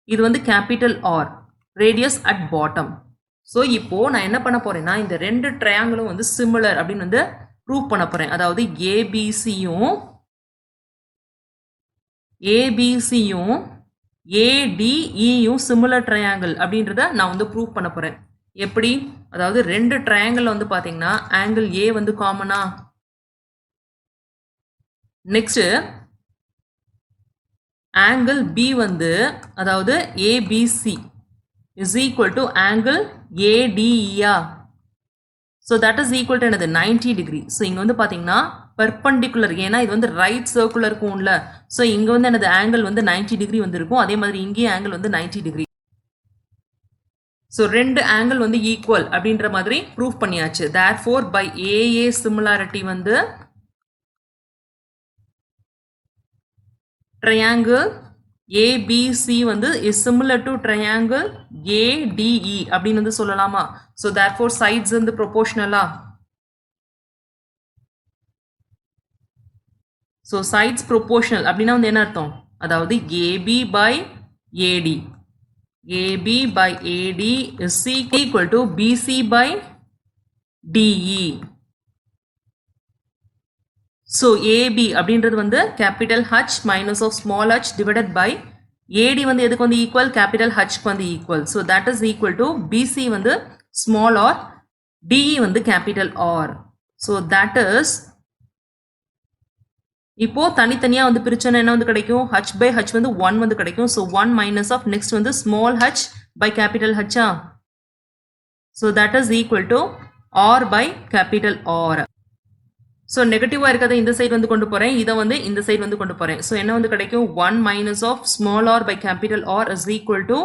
இது வந்து capital R radius at bottom. So இப்போ நான் என்ன பண்ண போறேன்னா இந்த ரெண்டு ட்ரையாங்கிளும் வந்து சிமிலர் அப்படின்னு வந்து ப்ரூவ் பண்ண போறேன். அதாவது ஏபிசியும் ஏடிஇயும் சிமிலர் ட்ரையாங்கிள் அப்படின்றத நான் வந்து ப்ரூவ் பண்ண போறேன். எப்படி? அதாவது ரெண்டு ட்ரையாங்கிள் வந்து பாத்தீங்கன்னா ஆங்கிள் ஏ வந்து காமனா, நெக்ஸ்ட் ஆங்கிள் பி வந்து அதாவது ABC is equal to angle ஏடிஇயா. So that is equal to என்னது 90 டிகிரி. ஸோ இங்கே வந்து பார்த்தீங்கன்னா பெர்பண்டிகுலர், ஏன்னா இது வந்து ரைட் சர்க்குலர் கோன்ல. ஸோ இங்கே வந்து என்னது ஆங்கிள் வந்து 90 டிகிரி வந்து இருக்கும். அதே மாதிரி இங்கேயும் ஆங்கிள் வந்து 90 டிகிரி. ஸோ ரெண்டு ஆங்கிள் வந்து ஈக்குவல் அப்படின்ற மாதிரி ப்ரூவ் பண்ணியாச்சு. தேர்ஃபோர் பை ஏஏ சிமிலாரிட்டி வந்து ட்ரையாங்கிள் ஏபிசி வந்து is similar to triangle ADE அப்படின்னு வந்து சொல்லலாமா? ஸோ தேர்ஃபோர் சைட்ஸ் வந்து ப்ரொபோர்ஷனலா. ஸோ சைட்ஸ் ப்ரொபோர்ஷனல் அப்படின்னா வந்து என்ன அர்த்தம்? அதாவது AB by AD, AB by AD is equal to PC by DE. So AB அப்படின்றது வந்து capital H minus of small H divided by AD வந்து எதுக்கு வந்து ஈக்குவல்? கேபிட்டல் ஹச்க்கு வந்து equal. So that is equal to PC வந்து small R, DE வந்து capital R. So that is இப்போ தனித்தனியா வந்து பிரிச்சோன்னா என்ன வந்து கிடைக்கும்? ஹச் பை ஹச் வந்து 1 வந்து கிடைக்கும். ஸோ 1 மைனஸ் ஆஃப் நெக்ஸ்ட் வந்து ஸ்மால் ஹச் பை கேபிட்டல் ஹச்சா. So that is equal to R by capital R. So நெகட்டிவா இருக்கிறத இந்த சைடு வந்து கொண்டு போறேன், இதை வந்து இந்த சைடு வந்து கொண்டு போறேன். ஸோ என்ன வந்து கிடைக்கும்? 1 minus of small R by capital R is equal to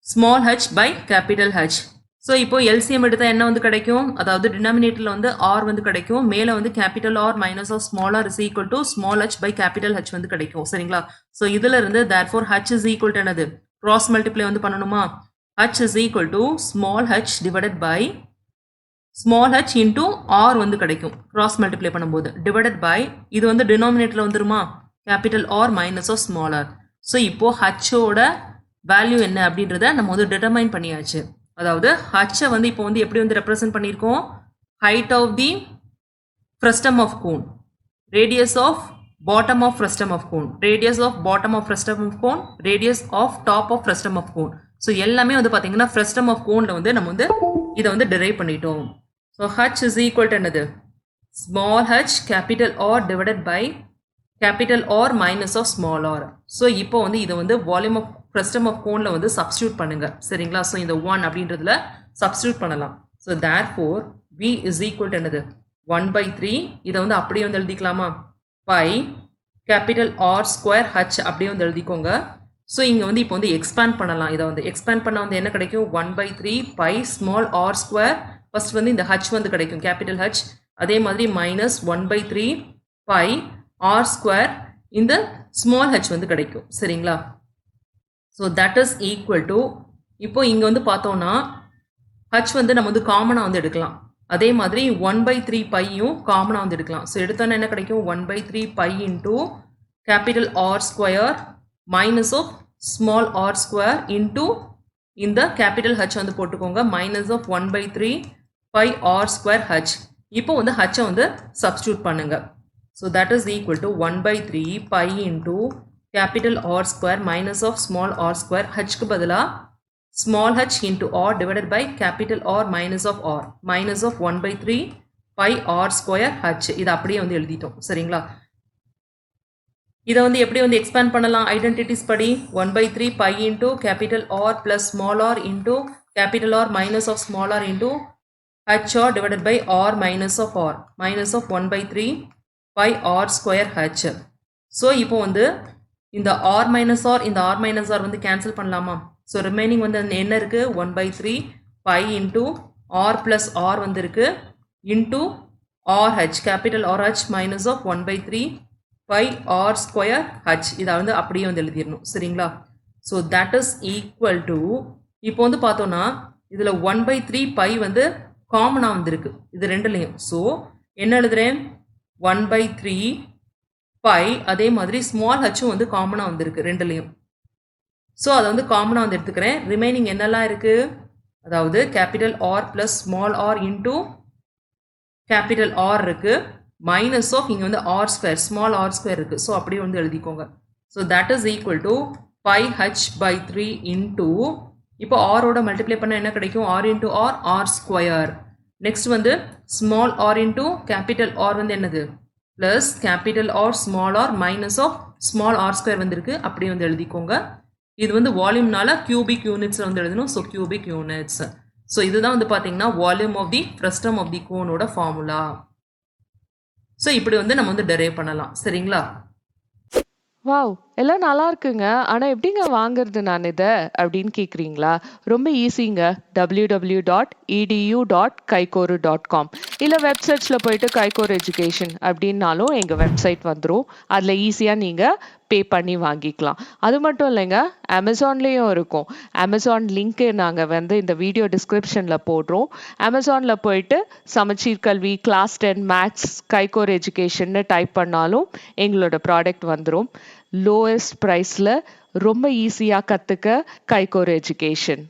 small H by capital H. So இப்போ எல்சிஎம் எடுத்தா என்ன வந்து கிடைக்கும்? அதாவது டினாமினேட்டர்ல வந்து ஆர் வந்து கிடைக்கும், மேல வந்து capital R minus of small R is equal to small H by capital H வந்து கிடைக்கும். சரிங்களா? ஸோ இதுல இருந்து therefore H is equal to என்னது? கிராஸ் மல்டிப்ளை வந்து பண்ணணுமா? H is equal to small H divided by small H into R வந்து கிடைக்கும் கிராஸ் மல்டிப்ளை பண்ணும்போது, டிவைடட் பை இது வந்து டினாமினேட்டர்ல வந்துருமா? Capital R minus of small R. So இப்போ ஹச்சோட வேல்யூ என்ன அப்படின்றத நம்ம வந்து டிட்டர்மைன் பண்ணியாச்சு. அதாவது ஹச்சை வந்து இப்போ வந்து எப்படி வந்து ரெப்ரசென்ட் பண்ணியிருக்கோம்? Height of the frustum of cone, radius of bottom of frustum of cone, radius of bottom of frustum of cone, radius of top of frustum of cone. So எல்லாமே வந்து பார்த்தீங்கன்னா ஃப்ரஸ்டம் ஆஃப் கோன்ல வந்து நம்ம வந்து இதை வந்து டிரைவ் பண்ணிட்டோம். So H is equal to என்னது? Small H capital R divided by capital R minus of small R. So இப்போ வந்து இதை வந்து வால்யூம் ஆஃப் ஃப்ரஸ்டம் ஆஃப் கோன்ல வந்து சப்ஸ்டியூட் பண்ணுங்க. சரிங்களா? ஸோ இந்த 1 அப்படின்றதுல சப்ஸ்டியூட் பண்ணலாம். So therefore V is equal to என்னது? 1/3. இதை வந்து அப்படியே வந்து எழுதிக்கலாமா? Pi capital R square H அப்படியே வந்து எழுதிக்கோங்க. ஸோ இங்கே வந்து இப்போ வந்து எக்ஸ்பேண்ட் பண்ணலாம். இதை வந்து எக்ஸ்பேண்ட் பண்ண வந்து என்ன கிடைக்கும் 1/3 pi small R square. First வந்து இந்த ஹச் வந்து கிடைக்கும் கேபிட்டல் ஹச். அதே மாதிரி மைனஸ் 1/3 பை ஆர் ஸ்கொயர் இந்த ஸ்மால் ஹச் வந்து கிடைக்கும். சரிங்களா? So that is equal to இப்போ இங்கே வந்து பார்த்தோம்னா ஹச் வந்து நம்ம வந்து காமனாக வந்து எடுக்கலாம். அதே மாதிரி 1/3 பையும் காமனாக வந்து எடுக்கலாம். ஸோ எடுத்தோன்னா என்ன கிடைக்கும் 1/3 pi into capital R square minus of small R square into இந்த கேபிட்டல் ஹச் வந்து போட்டுக்கோங்க minus of 1/3 pi R square H. இப்போ வந்து ஹச்சை வந்து சப்ஸ்டியூட் பண்ணுங்க. So that is equal to 1/3 pi into capital R square minus of small R square ஹச்க்கு பதிலாக small h into r divided by capital R minus of r minus of 1/3 pi r square h. இது அப்படியே வந்து எழுதிட்டோம். சரிங்களா? இதை வந்து எப்படி வந்து எக்ஸ்பேண்ட் பண்ணலாம் ஐடென்டிட்டிஸ் படி 1/3 pi into capital R plus small r into capital R minus of small r into h r divided by r minus of r minus of 1/3 pi r square h. So இப்போ வந்து இந்த r minus r இந்த r minus r வந்து cancel பண்ணலாமா? So remaining வந்து என்ன இருக்குது 1/3 pi into R plus R வந்து இருக்குது into RH capital RH minus of 1/3 pi R square H. இதை வந்து அப்படியே வந்து எழுதிடணும். சரிங்களா? So that is equal to இப்போ வந்து பார்த்தோன்னா இதில் 1/3 பை வந்து காமனாக வந்துருக்கு இது ரெண்டுலேயும். ஸோ என்ன எழுதுகிறேன் 1/3 பை அதே மாதிரி ஸ்மால் ஹச்சும் வந்து காமனாக வந்திருக்கு ரெண்டுலேயும். ஸோ அதை வந்து காமனாக வந்து எடுத்துக்கிறேன். ரிமைனிங் என்னெல்லாம் இருக்குது அதாவது capital R plus small R into capital R இருக்குது மைனஸ் ஆஃப் இங்கே வந்து R square small R square இருக்குது. ஸோ அப்படியே வந்து எழுதிக்கோங்க. So that is equal to pi H pi 3 into இப்போ ஆரோட மல்டிப்ளை பண்ணால் என்ன கிடைக்கும் R into R R square. Next வந்து small R into capital R வந்து என்னது plus capital R small R minus of small R square வந்துருக்கு. அப்படியே வந்து எழுதிக்கோங்க. இது வந்து வால்யூம்னால கியூபிக் யூனிட்ஸில் வந்து எழுதணும். So cubic units. ஸோ இதுதான் வந்து பார்த்தீங்கன்னா volume of the frustum of the கோனோட ஃபார்முலா. ஸோ இப்படி வந்து நம்ம வந்து டெரைவ் பண்ணலாம். சரிங்களா? வாவ்! எல்லாம் நல்லா இருக்குங்க. ஆனா எப்படிங்க வாங்குறது நான் இத? அப்படின்னு கேக்குறீங்களா? ரொம்ப ஈஸிங்க. www.edu.kaikoru.com இல்ல வெப்சைட்ஸ்ல போயிட்டு கைகோர் எஜுகேஷன் அப்படின்னாலும் எங்க வெப்சைட் வந்துரும். அதுல ஈஸியா நீங்க பே பண்ணி வாங்கிக்கலாம். அது மட்டும் இல்லைங்க, அமேசான்லயும் இருக்கும். அமேசான் லிங்க் நாங்க வந்து இந்த வீடியோ டிஸ்கிரிப்ஷன்ல போடுறோம். அமேசான்ல போயிட்டு சமச்சீர் கல்வி கிளாஸ் 10 மேத்ஸ் கைகோர் எஜுகேஷன்னு டைப் பண்ணாலும் எங்களோட ப்ராடக்ட் வந்துரும். லோயஸ்ட் ப்ரைஸ்ல ரொம்ப ஈஸியா கத்துக்க கைகோர் எஜுகேஷன்.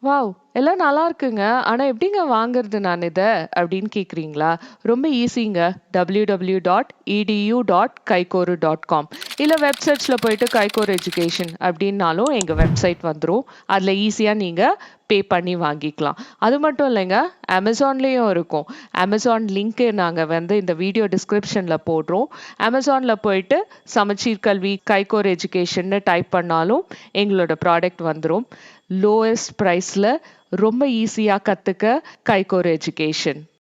வாவ்! எல்லாம் நல்லா இருக்குங்க. ஆனா எப்படிங்க வாங்குறது நான் இத? அப்படின்னு கேக்குறீங்களா? ரொம்ப ஈஸிங்க. www.edu.kaikoru.com இல்ல வெப்சைட்ஸ்ல போயிட்டு கைகோர் எஜுகேஷன் அப்படின்னாலும் எங்க வெப்சைட் வந்துரும். அதுல ஈஸியா நீங்க பே பண்ணி வாங்கிக்கலாம். அது மட்டும் இல்லைங்க, அமேசான்லயும் இருக்கும். அமேசான் லிங்க் நாங்க வந்து இந்த வீடியோ டிஸ்கிரிப்ஷன்ல போடுறோம். அமேசான்ல போயிட்டு சமச்சீர் கல்வி கைகோர் எஜுகேஷன்னு டைப் பண்ணாலும் எங்களோட ப்ராடக்ட் வந்துரும். லோயஸ்ட் ப்ரைஸ்ல ரொம்ப ஈஸியா கத்துக்க கைகோர் எஜுகேஷன்.